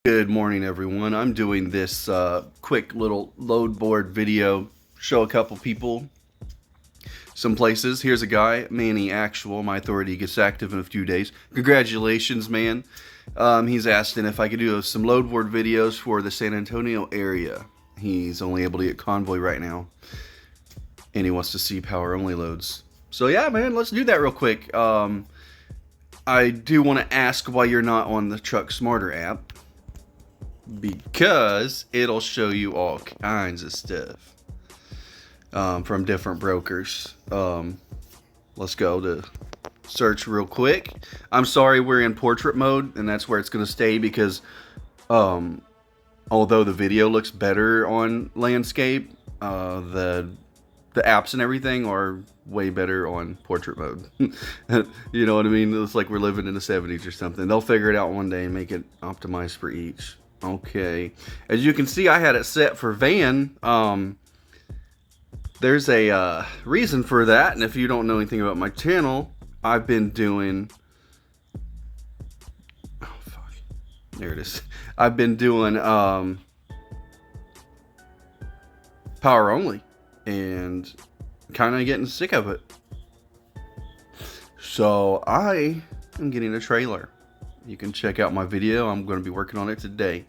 Good morning, everyone. I'm doing this quick little load board video, show a couple people some places. Here's a guy, Manny Actual. My authority gets active in a few days. Congratulations, man. He's asking if I could do some load board videos for the San Antonio area. He's only able to get convoy right now, and he wants to see power only loads. So yeah, man, let's do that real quick. I do want to ask why you're not on the Truck Smarter app, because it'll show you all kinds of stuff from different brokers. Let's go to search real quick. I'm sorry, we're in portrait mode, and that's where it's going to stay because although the video looks better on landscape, the apps and everything are way better on portrait mode. You know what I mean? It's like we're living in the 70s or something. They'll figure it out one day and make it optimized for each. Okay, as you can see, I had it set for van. There's a reason for that, and if you don't know anything about my channel, I've been doing... Oh, fuck. There it is. I've been doing power only, and kind of getting sick of it. So I am getting a trailer. You can check out my video. I'm going to be working on it today.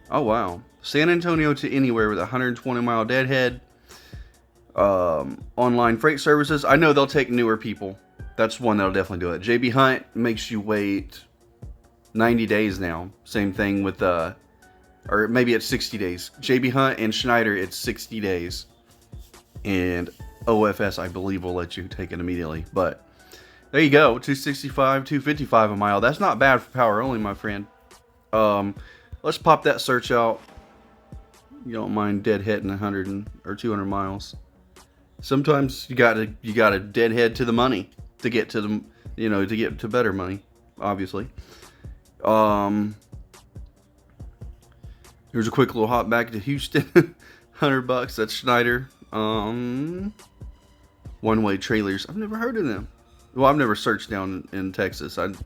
Oh, wow. San Antonio to anywhere with a 120-mile deadhead. Online freight services. I know they'll take newer people. That's one that'll definitely do it. JB Hunt makes you wait 90 days now. Same thing with, or maybe it's 60 days. JB Hunt and Schneider, it's 60 days. And OFS, I believe, will let you take it immediately. But there you go, 265, 255 a mile. That's not bad for power only, my friend. Let's pop that search out. You don't mind deadheading 100 or 200 miles. Sometimes you gotta deadhead to the money to get to the, to get to better money, obviously. Here's a quick little hop back to Houston. $100. That's Schneider. One-way trailers. I've never heard of them. Well, I've never searched down in Texas. I've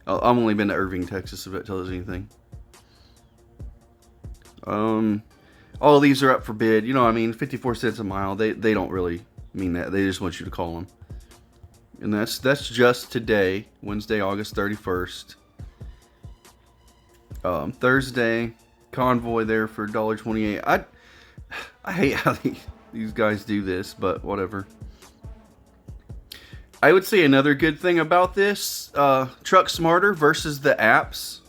only been to Irving, Texas, if that tells you anything. All of these are up for bid. 54 cents a mile. They don't really mean that. They just want you to call them. And that's just today, Wednesday, August 31st. Thursday, convoy there for $1.28. I hate how these guys do this, but whatever. I would say another good thing about this, Truck Smarter versus the apps,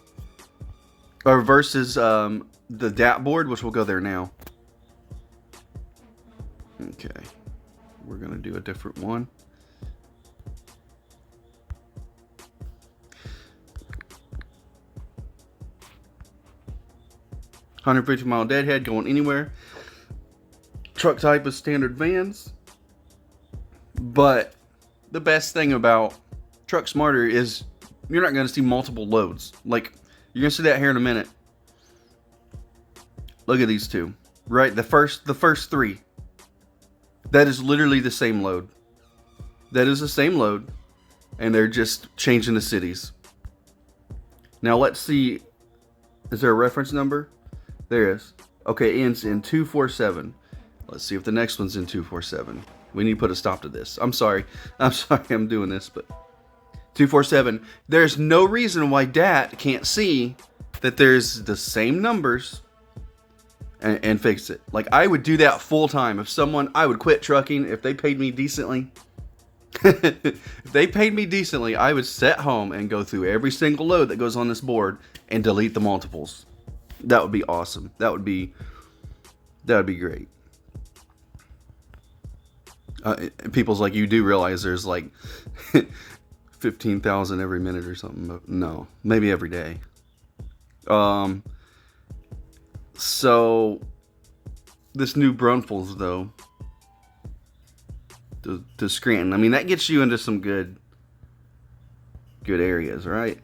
or versus the DAP board, which we'll go there now. Okay, we're gonna do a different one. $150-mile deadhead going anywhere. Truck type is standard vans, but the best thing about Truck Smarter is you're not going to see multiple loads. Like, you're going to see that here in a minute. Look at these two. Right? The first three. That is literally the same load. That is the same load. And they're just changing the cities. Now, let's see. Is there a reference number? There is. Okay, ends in 247. Let's see if the next one's in 247. We need to put a stop to this. I'm sorry I'm doing this, but 247. There's no reason why DAT can't see that there's the same numbers and fix it. Like, I would do that full time. I would quit trucking if they paid me decently. If they paid me decently, I would sit home and go through every single load that goes on this board and delete the multiples. That would be awesome. That would be great. People's like, you do realize there's like 15,000 every minute or something, but no, maybe every day. So this new Brunfels though, to Scranton, that gets you into some good areas, right?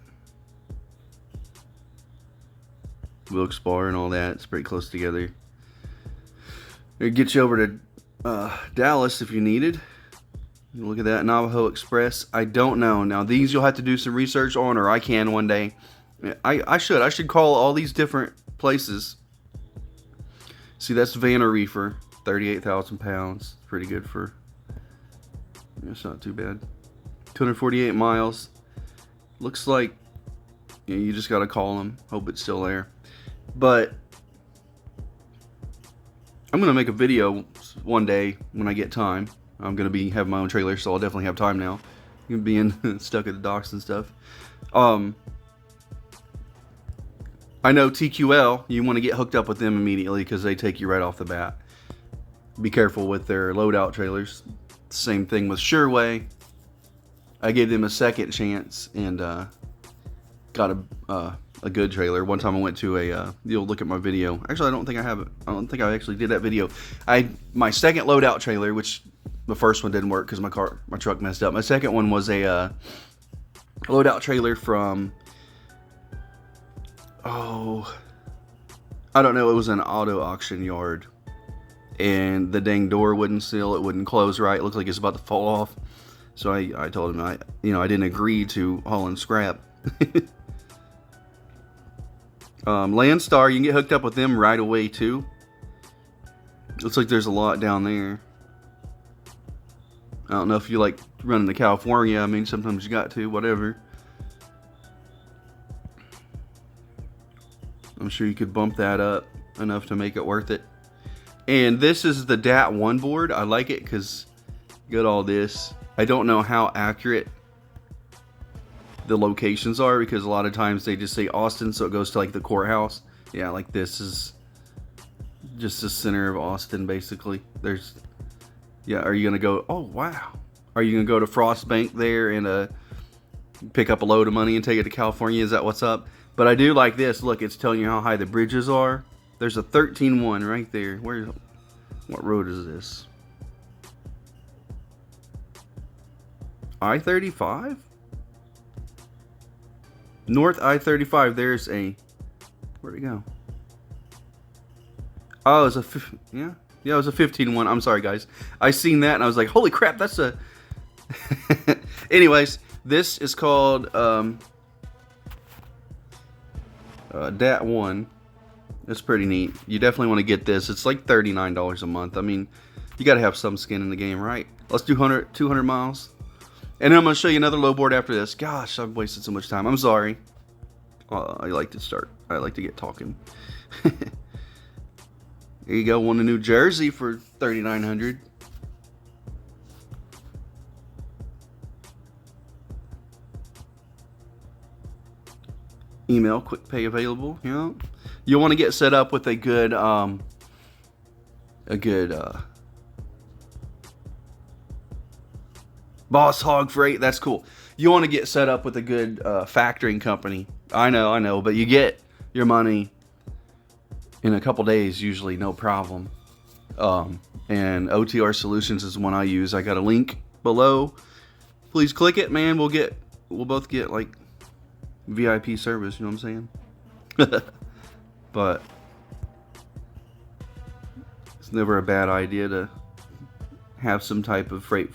Wilkes-Barre and all that, it's pretty close together. It gets you over to Dallas if you needed. Look at that, Navajo Express. I don't know. Now these you'll have to do some research on, or I can one day. Yeah, I should call all these different places. See, that's Vanner Reefer, 38,000 pounds. Pretty good for. It's not too bad. 248 miles. Looks like you just gotta call them. Hope it's still there. But I'm gonna make a video one day when I get time. I'm gonna be having my own trailer, so I'll definitely have time now. Being stuck at the docks and stuff. I know TQL, you want to get hooked up with them immediately because they take you right off the bat. Be careful with their loadout trailers. Same thing with Sureway. I gave them a second chance and got a good trailer. One time I went to a, you'll look at my video. Actually, I don't think I have it. I don't think I actually did that video. My second loadout trailer, which the first one didn't work because my truck messed up. My second one was a loadout trailer from, I don't know, it was an auto auction yard. And the dang door wouldn't seal, it wouldn't close right. It looked like it's about to fall off. So I told him I didn't agree to hauling scrap. Landstar, you can get hooked up with them right away too. Looks like there's a lot down there. I don't know if you like running to California. I mean, sometimes you got to, whatever. I'm sure you could bump that up enough to make it worth it. And this is the DAT1 board. I like it because you got all this. I don't know how accurate the locations are because a lot of times they just say Austin, so it goes to like the courthouse. Yeah, like this is just the center of Austin, basically. There's, yeah, are you gonna go, oh wow, are you gonna go to Frost Bank there and pick up a load of money and take it to California? Is that what's up? But I do like this. Look, it's telling you how high the bridges are. There's a 13-1 right there. What road is this? I-35? North I-35. There's a, where'd it go? Oh, it was yeah, it was a 15-1. I'm sorry, guys. I seen that and I was like, holy crap, that's a. Anyways, this is called DAT1. It's pretty neat. You definitely want to get this. It's like $39 a month. I mean, you got to have some skin in the game, right? Let's do 200 miles. And then I'm going to show you another low board after this. Gosh, I've wasted so much time. I'm sorry. I like to get talking. There you go. One in New Jersey for $3,900. Email, quick pay available. Yeah. You want to get set up with a good Boss Hog Freight. That's cool. You want to get set up with a good factoring company. I know, but you get your money in a couple days usually, no problem. And OTR Solutions is one I use. I got a link below. Please click it, man. We'll both get like VIP service, you know what I'm saying? But it's never a bad idea to have some type of freight,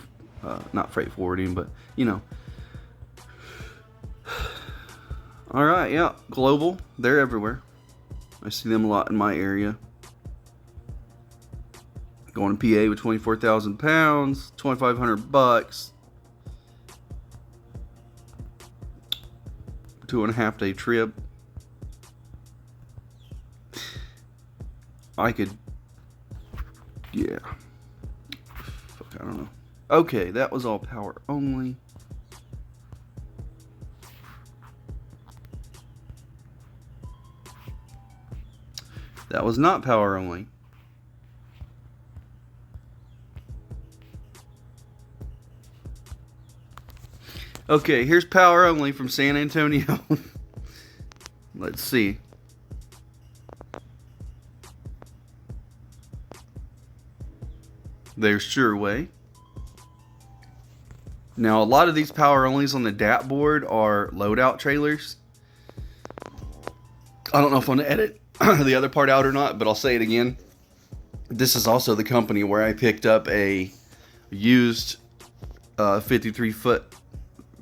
not freight forwarding, but you know. All right, yeah, Global, they're everywhere. I see them a lot in my area. Going to PA with 24,000 pounds, 2,500 bucks. 2.5 day trip. I could, yeah. Fuck, I don't know. Okay, that was all power only. That was not power only. Okay, here's power only from San Antonio. Let's see. There's Sureway. Now, a lot of these power onlys on the DAT board are loadout trailers. I don't know if I'm going to edit the other part out or not, but I'll say it again. This is also the company where I picked up a used 53-foot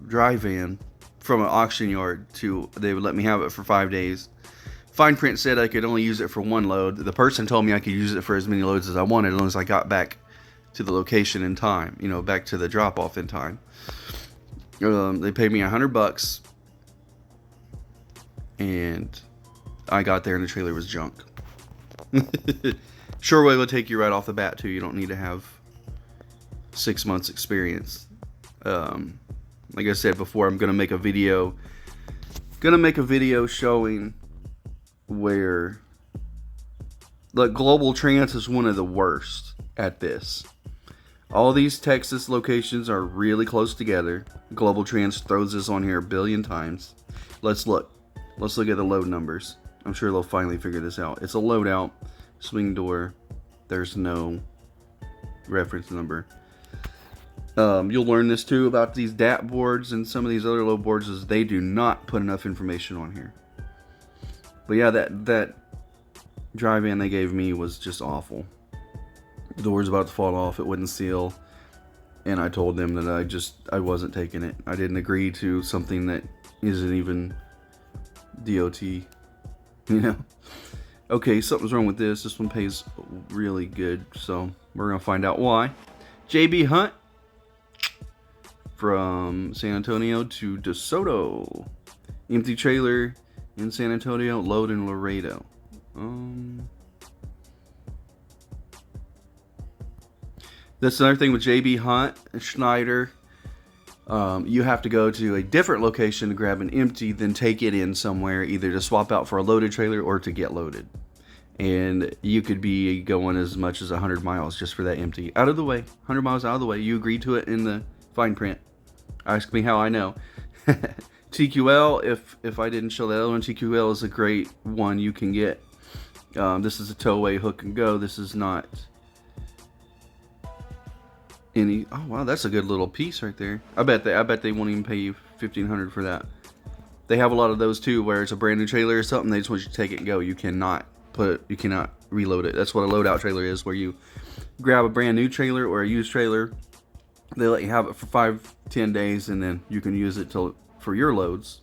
dry van from an auction yard to they would let me have it for 5 days. Fine print said I could only use it for 1 load. The person told me I could use it for as many loads as I wanted as long as I got back to the location in time, you know, back to the drop off in time. They paid me $100, and I got there and the trailer was junk. Sureway will take you right off the bat too. You don't need to have 6 months experience. Like I said before, I'm gonna make a video showing where, like, Global Trans is one of the worst at this. All these Texas locations are really close together. Global Trans throws this on here a billion times. Let's look at the load numbers. I'm sure they'll finally figure this out. It's a loadout, swing door. There's no reference number. You'll learn this too about these DAT boards and some of these other load boards, is they do not put enough information on here. But yeah, that dry van they gave me was just awful. The door was about to fall off, it wouldn't seal, and I told them that I wasn't taking it. I didn't agree to something that isn't even DOT, you know. Okay, something's wrong with this. This one pays really good, so we're gonna find out why. JB Hunt from San Antonio to DeSoto. Empty trailer in San Antonio, load in Laredo. That's another thing with JB Hunt and Schneider. You have to go to a different location to grab an empty, then take it in somewhere, either to swap out for a loaded trailer or to get loaded. And you could be going as much as 100 miles just for that empty. Out of the way, 100 miles out of the way. You agree to it in the fine print. Ask me how I know. TQL, if I didn't show that other one, TQL is a great one you can get. This is a towaway hook and go. This is not any. Oh wow, that's a good little piece right there. I bet they won't even pay you $1,500 for that. They have a lot of those too, where it's a brand new trailer or something. They just want you to take it and go. You cannot reload it. That's what a loadout trailer is, where you grab a brand new trailer or a used trailer. They let you have it for 5-10 days, and then you can use it for your loads,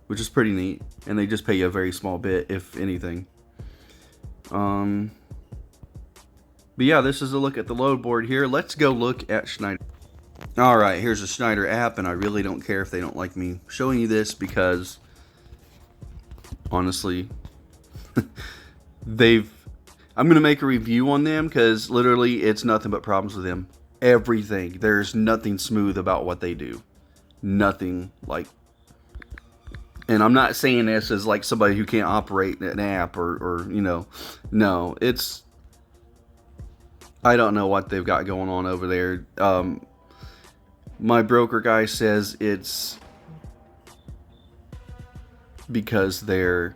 which is pretty neat. And they just pay you a very small bit, if anything. But yeah, this is a look at the load board here. Let's go look at Schneider. Alright, here's a Schneider app, and I really don't care if they don't like me showing you this, because honestly, I'm gonna make a review on them, because literally it's nothing but problems with them. Everything. There's nothing smooth about what they do. Nothing. Like, and I'm not saying this as like somebody who can't operate an app or you know, no, it's, I don't know what they've got going on over there. My broker guy says it's because they're,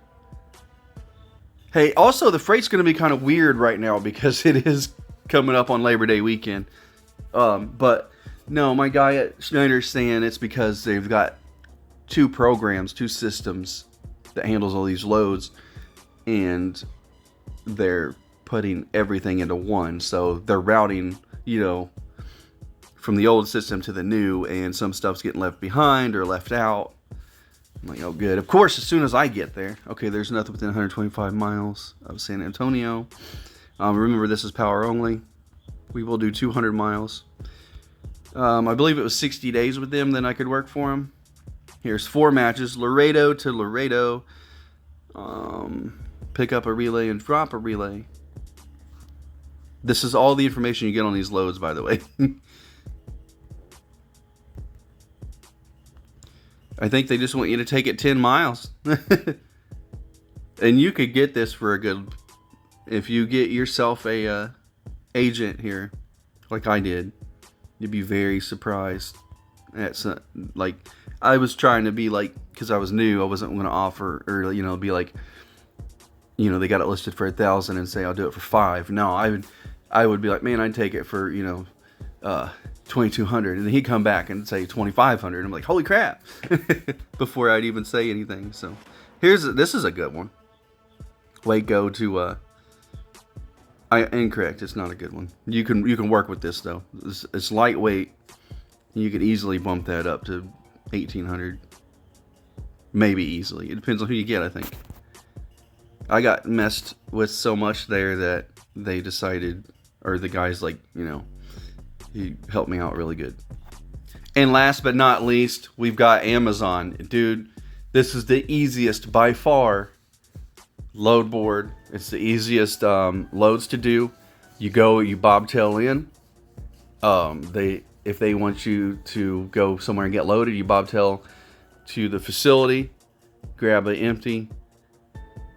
hey, also the freight's going to be kind of weird right now because it is coming up on Labor Day weekend. But no, my guy at Schneider's saying it's because they've got 2 programs, 2 systems that handles all these loads, and they're putting everything into one. So they're routing, you know, from the old system to the new, and some stuff's getting left behind or left out. I'm like, oh good. Of course, as soon as I get there. Okay, there's nothing within 125 miles of San Antonio. Remember, this is power only. We will do 200 miles. I believe it was 60 days with them, then I could work for them. Here's 4 matches, Laredo to Laredo. Pick up a relay and drop a relay. This is all the information you get on these loads, by the way. I think they just want you to take it 10 miles. And you could get this for a good, if you get yourself a agent here, like I did, you'd be very surprised. At like, I was trying to be like, because I was new, I wasn't going to offer, or you know, be like, you know, they got it listed for 1,000 and say I'll do it for 5. No, I would be like, man, I'd take it for, you know, 2,200, and then he'd come back and say 2,500. I'm like, holy crap! Before I'd even say anything. So this is a good one. Waco to incorrect. It's not a good one. You can work with this though. It's lightweight. You could easily bump that up to 1,800. maybe easily. It depends on who you get, I think. I got messed with so much there that they decided, or the guy's like, you know, he helped me out really good. And last but not least, we've got Amazon. Dude, this is the easiest by far load board. It's the easiest loads to do. You go, you bobtail in. If they want you to go somewhere and get loaded, you bobtail to the facility, grab an empty,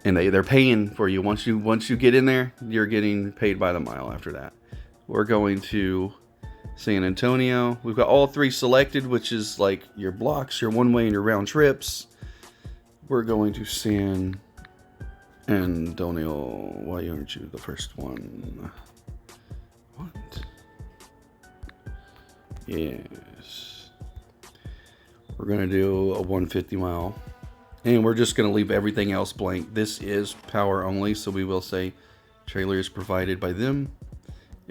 and they're paying for you. Once you get in there, you're getting paid by the mile after that. We're going to San Antonio. We've got all three selected, which is like your blocks, your one-way, and your round trips. We're going to San Antonio. Why aren't you the first one? What? Yes. We're going to do a 150 mile. And we're just going to leave everything else blank. This is power only, so we will say trailer is provided by them.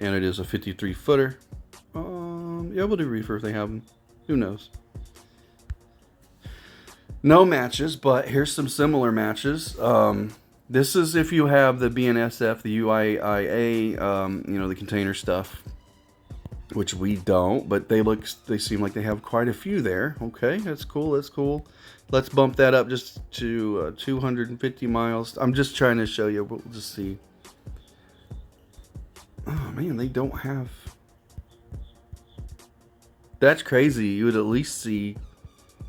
And it is a 53 footer. Yeah, we'll do reefer if they have them. Who knows? No matches, but here's some similar matches. This is if you have the BNSF, the UIIA, you know, the container stuff, which we don't, but they seem like they have quite a few there. Okay, that's cool. That's cool. Let's bump that up just to 250 miles. I'm just trying to show you. We'll just see. Oh man, they don't have. That's crazy. You would at least see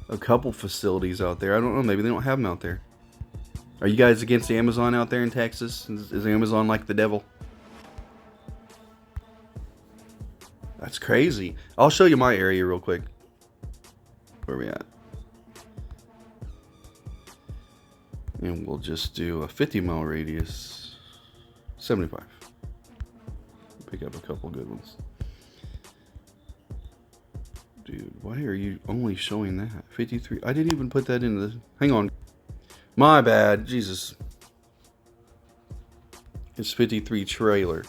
a couple facilities out there. I don't know. Maybe they don't have them out there. Are you guys against Amazon out there in Texas? Is Amazon like the devil? That's crazy. I'll show you my area real quick. Where are we at? And we'll just do a 50-mile radius. 75. Pick up a couple good ones. Dude, why are you only showing that? 53. I didn't even put that in the... Hang on. My bad. Jesus. It's 53 trailer.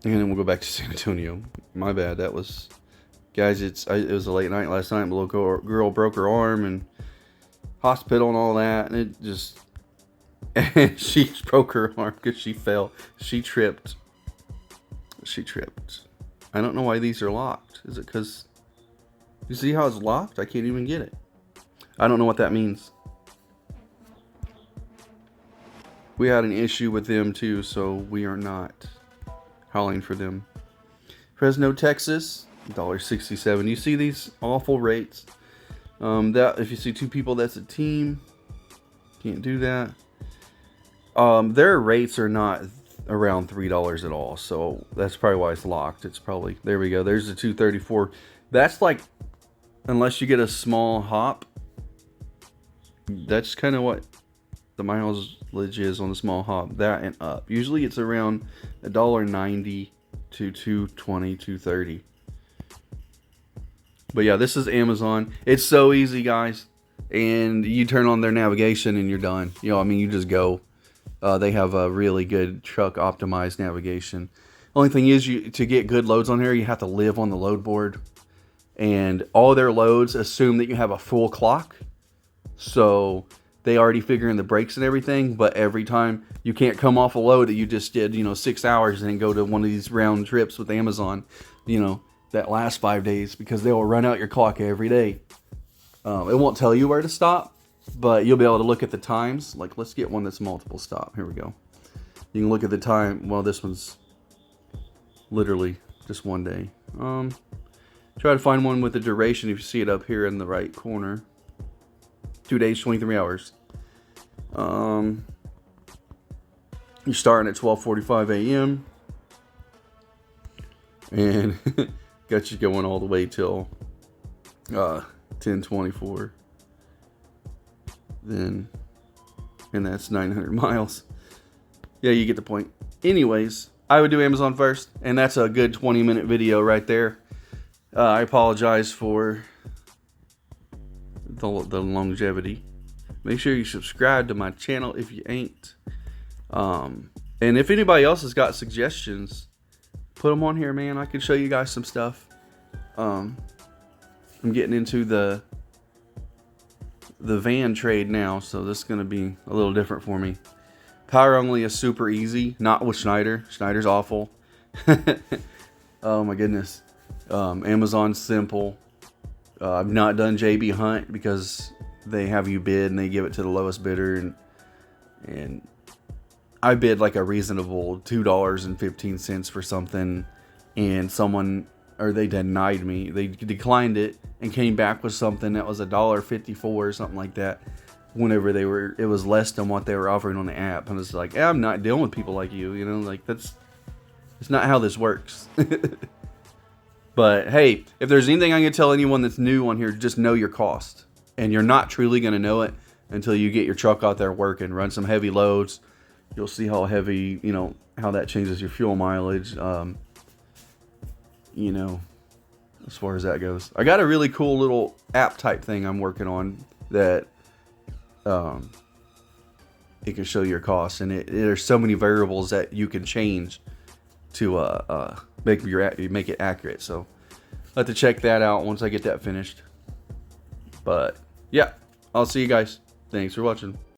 And then we'll go back to San Antonio. My bad. That was... Guys, it was a late night last night. My little girl broke her arm and hospital and all that. And it just... And she broke her arm because she fell. She tripped. I don't know why these are locked. Is it because... You see how it's locked? I can't even get it. I don't know what that means. We had an issue with them too, so we are not hauling for them. Fresno, Texas, $1.67. You see these awful rates. That if you see two people, that's a team. Can't do that. Their rates are not around $3 at all, so that's probably why it's locked. It's probably, there we go. There's the 234. That's like, unless you get a small hop, that's kind of what the mileage is on the small hop, that and up. Usually it's around $1.90 to $2.20, $2.30. But yeah, this is Amazon. It's so easy, guys. And you turn on their navigation and you're done. You know, I mean, you just go. They have a really good truck optimized navigation. Only thing is, to get good loads on here, you have to live on the load board. And all their loads assume that you have a full clock. So they already figure in the brakes and everything. But every time you can't come off a load that you just did, 6 hours and then go to one of these round trips with Amazon, that last 5 days, because they will run out your clock every day. It won't tell you where to stop, but you'll be able to look at the times. Like, let's get one that's multiple stop. Here we go. You can look at the time. Well, this one's literally just 1 day. Try to find one with the duration if you see it up here in the right corner. 2 days, 23 hours. You're starting at 12:45 a.m. and got you going all the way till 10:24. Then, and that's 900 miles. Yeah, you get the point. Anyways, I would do Amazon first, and that's a good 20-minute video right there. I apologize for the longevity. Make sure you subscribe to my channel if you ain't. And if anybody else has got suggestions, put them on here, man. I can show you guys some stuff. I'm getting into the van trade now, so this is going to be a little different for me. Power only is super easy, not with Schneider. Schneider's awful. Oh my goodness. Amazon's simple. I've not done JB Hunt because they have you bid and they give it to the lowest bidder, and I bid like a reasonable $2.15 for something, and they denied me. They declined it and came back with something that was $1.54 or something like that. Whenever it was less than what they were offering on the app, and it's like, I'm not dealing with people like you, you know, like it's not how this works. But hey, if there's anything I can tell anyone that's new on here, just know your cost, and you're not truly going to know it until you get your truck out there working, run some heavy loads. You'll see how heavy, you know, how that changes your fuel mileage. You know, as far as that goes, I got a really cool little app type thing I'm working on that it can show your costs, and there's so many variables that you can change to make it accurate. So I'll have to check that out once I get that finished. But yeah, I'll see you guys. Thanks for watching.